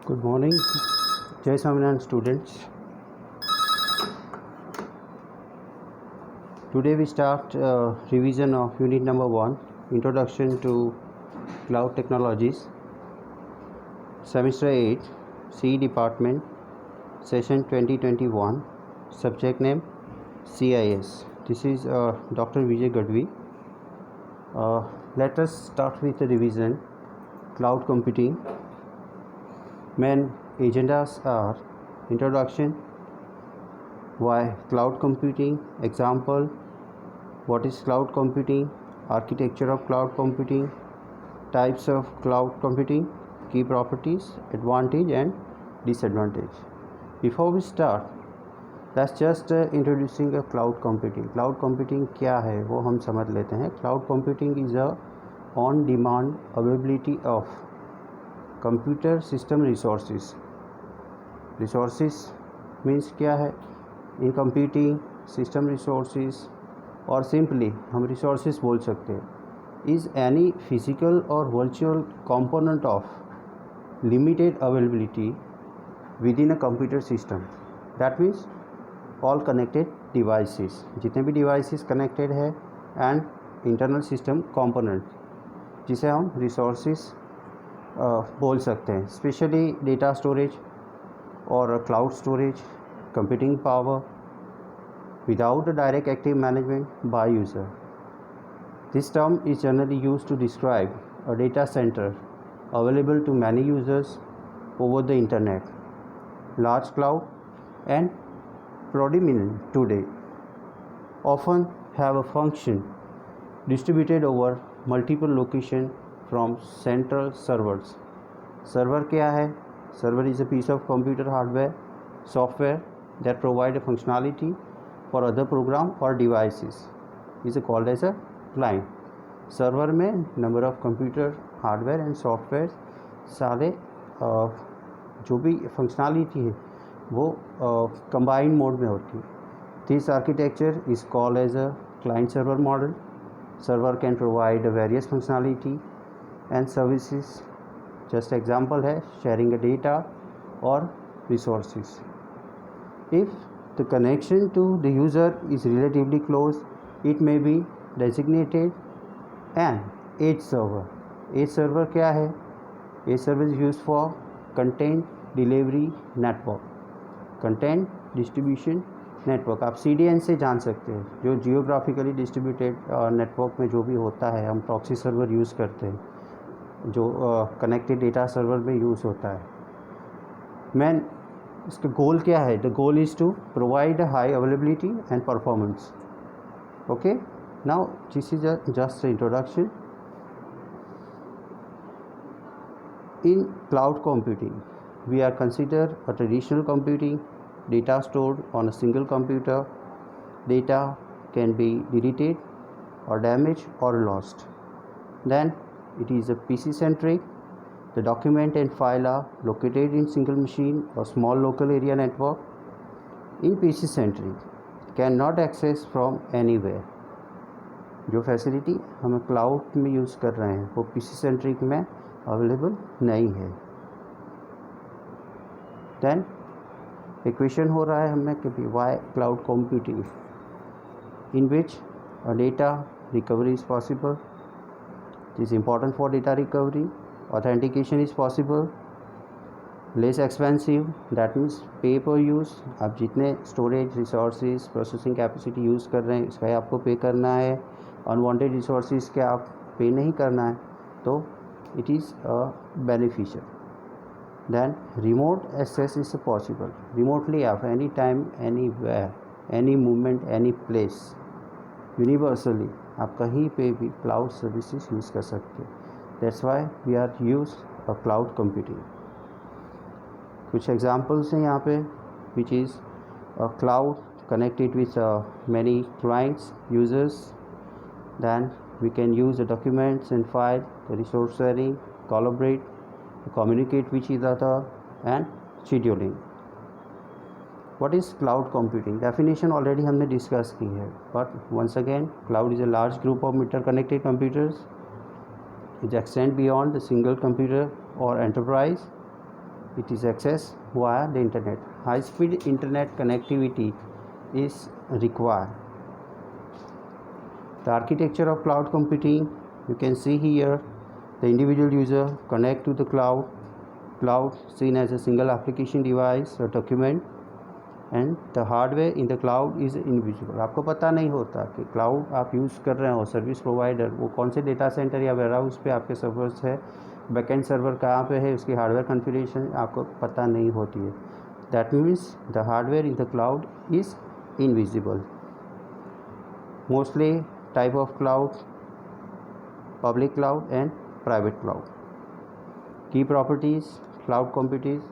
Good morning, Jai Swaminarayan students. Today we start revision of unit number 1, Introduction to Cloud Technologies, Semester 8, CE Department, Session 2021, Subject name CIS. This is Dr. Vijay Gadvi. Let us start with the revision. Cloud computing. Main agendas are introduction, why cloud computing, example, what is cloud computing, architecture of cloud computing, types of cloud computing, key properties, advantage and disadvantage. Before we start, let's just introducing a cloud computing. Cloud computing क्या है वो हम समझ लेते हैं. Cloud computing is a on demand availability of computer system resources. Resources means क्या है? In computing system resources, और सिंपली हम रिसोर्सेज बोल सकते हैं, इज़ एनी फिजिकल और virtual component of limited availability with in a computer system. That means all connected devices, जितने भी डिवाइसेस कनेक्टेड है, एंड इंटरनल सिस्टम कंपोनेंट, जिसे हम रिसोर्सेज बोल सकते हैं. स्पेशली डेटा स्टोरेज और cloud storage, computing power without direct active management by user. This term is generally use to describe a data centre available to many users over the internet. Large cloud and predominant today often have a function distributed over multiple location from central servers. Server क्या है? Server is a piece of computer hardware, software that provide a functionality for other program or devices. is called as a client. Server में number of computer hardware and software सारे जो भी functionality है वो combined mode में होती है. This architecture is called as a client server model. Server can provide various functionality and services. Just example है sharing a data or resources. If the connection to the user is relatively close, it may be designated an edge server. Edge server क्या है? Edge server is used for content delivery network. Content distribution network आप CDN से जान सकते हैं. जो geographically distributed network में जो भी होता है, हम प्रॉक्सी सर्वर यूज़ करते हैं, जो कनेक्टेड डेटा सर्वर में यूज़ होता है. मैन इसका गोल क्या है? The goal is to provide high availability and performance. Okay, now this is just introduction. In cloud computing, we are considered a traditional computing, data stored on a single computer. Data can be deleted or damaged or lost. Then it is a PC centric. The document and file are located in single machine or small local area network. In PC centric, cannot access from anywhere. जो facility हम cloud में use कर रहे हैं वो PC centric में available नहीं है. देन इक्वेशन हो रहा है हमें कि why cloud computing, in which a data recovery is possible. It is important for data recovery. Authentication is possible. Less expensive, that means pay per use. आप जितने storage resources processing capacity use कर रहे हैं इसका आपको पे करना है. अनवांटेड रिसोर्सेज के आप पे नहीं करना है, तो it is beneficial. Then remote access is possible. Remotely आप any time, anywhere, any moment, any place, universally आप कहीं पे भी cloud services यूज़ कर सकते हैं. That's why we are use a cloud computing. कुछ examples हैं यहाँ पे, which is a cloud connected with many clients, users. Then we can use the documents and file, the resource sharing, collaborate, communicate with each other, and scheduling. What is cloud computing? Definition already हमने discuss की है, but once again, cloud is a large group of interconnected computers. It extends beyond the single computer or enterprise. it is accessed via the internet. High speed internet connectivity is required. The architecture of cloud computing, you can see here, the individual user connect to the cloud seen as a single application device or document, and the hardware in the cloud is invisible. आपको पता नहीं होता कि cloud आप use कर रहे हो, service provider वो कौन से डेटा सेंटर या वेयर हाउस पे आपके सर्वर्स है, बैकएंड सर्वर कहाँ पे है, उसकी हार्डवेयर कॉन्फ़िगरेशन आपको पता नहीं होती है. That means the hardware in the cloud is invisible. Mostly type of cloud: public cloud and private cloud. Key properties: cloud computing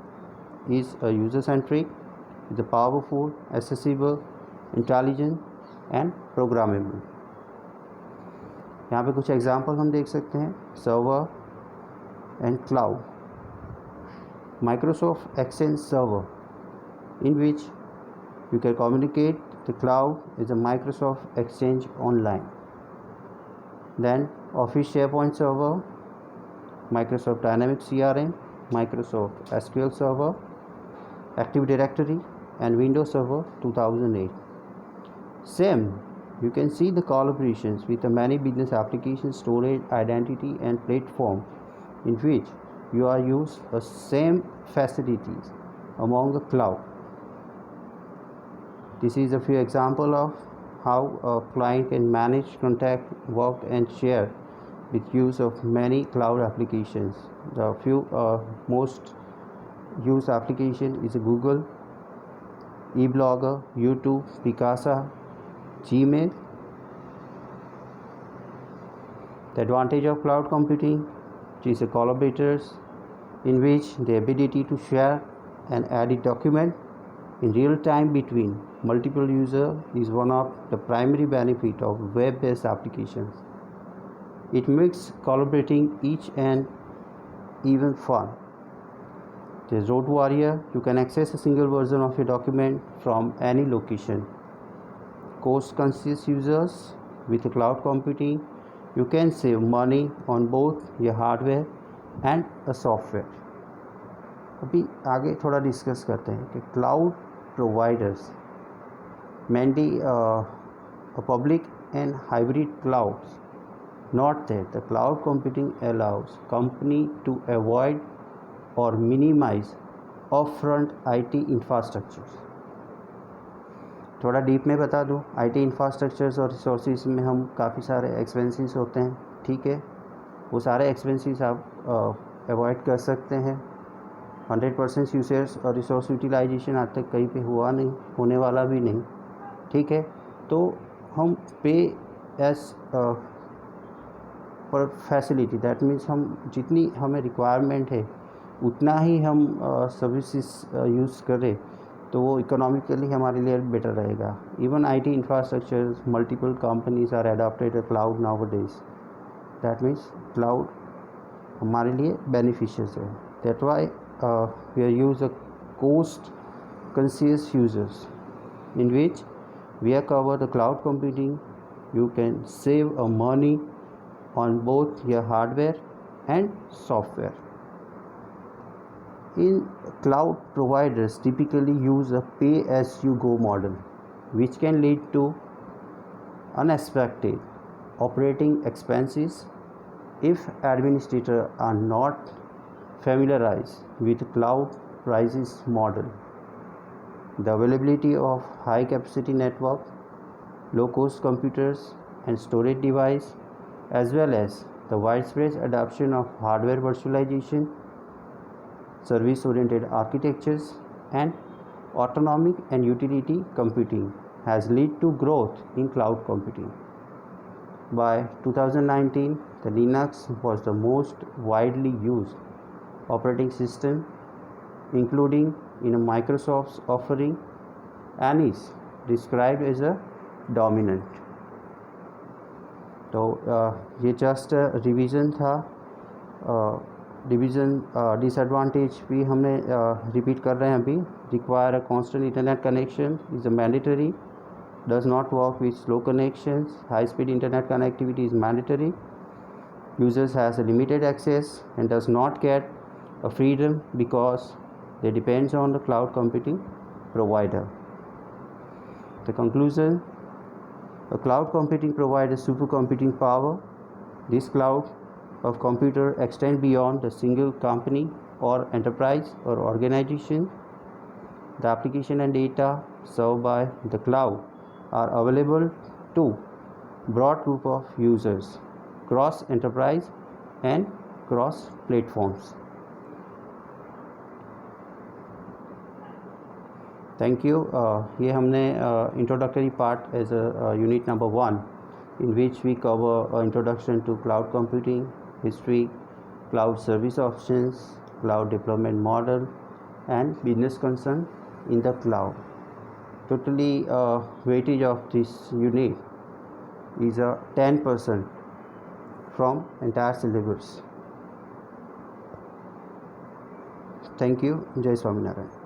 is a user-centric, is a powerful, accessible, intelligent and programmable. यहाँ पे कुछ example हम देख सकते हैं. Server and cloud. Microsoft Exchange Server, in which you can communicate. The cloud is a Microsoft Exchange Online. Then Office SharePoint Server, Microsoft Dynamics CRM, Microsoft SQL Server, Active Directory and Windows Server 2008. Same, you can see the collaborations with the many business applications, storage, identity and platform in which you are use the same facilities among the cloud. This is a few example of how a client can manage, contact, work and share with use of many cloud applications. The few most used application is Google, eBlogger, YouTube, Picasa, Gmail. The advantage of cloud computing is the collaborators, in which the ability to share and edit document in real time between multiple users is one of the primary benefit of web-based applications. It makes collaborating each and even fun. There's Road Warrior, you can access a single version of your document from any location. Cost-conscious users, with cloud computing, you can save money on both your hardware and a software. अभी आगे थोड़ा discuss करते हैं कि cloud providers mainly a public and hybrid clouds. Not that the cloud computing allows company to avoid or minimize upfront IT infrastructures. थोड़ा deep में बता दूँ, IT इंफ्रास्ट्रक्चर्स और रिसोर्सेज में हम काफ़ी सारे एक्सपेंसेस होते हैं, ठीक है. वो सारे एक्सपेंसेस आप अवॉइड कर सकते हैं. 100% यूसेज और रिसोर्स यूटिलाइजेशन आज तक कहीं पे हुआ नहीं, होने वाला भी नहीं, ठीक है. तो हम पे as per facility, that means हम जितनी हमें रिक्वायरमेंट है उतना ही हम सर्विसेज यूज़ करें तो वो इकोनॉमिकली हमारे लिए बेटर रहेगा. Even IT infrastructure, multiple companies are adopted cloud nowadays. That means cloud हमारे लिए बेनिफिशियल है. That why we are use a cost conscious users, in which we are cover the cloud computing. You can save a money on both your hardware and software. In cloud providers typically use a pay as you go model, which can lead to unexpected operating expenses if administrators are not familiarized with cloud prices model. The availability of high capacity network, low cost computers and storage device, as well as the widespread adoption of hardware virtualization, service oriented architectures and autonomic and utility computing has led to growth in cloud computing. By 2019, the Linux was the most widely used operating system, including in Microsoft's offering, and is described as a dominant. तो ये just revision था. Disadvantage भी हमने repeat कर रहे हैं अभी. Require a constant internet connection is a mandatory, does not work with slow connections. High speed internet connectivity is mandatory. Users has a limited access and does not get a freedom because they depends on the cloud computing provider. The conclusion: a cloud computing provides supercomputing power. This cloud of computer extend beyond a single company or enterprise or organization. The application and data served by the cloud are available to broad group of users, cross enterprise and cross platforms. Thank you. ये हमने introductory part as a unit number 1 in which we cover introduction to cloud computing, history, cloud service options, cloud deployment model, and business concern in the cloud. Totally weightage of this unit is a 10% from entire syllabus. Thank you. Jai Swaminarayan.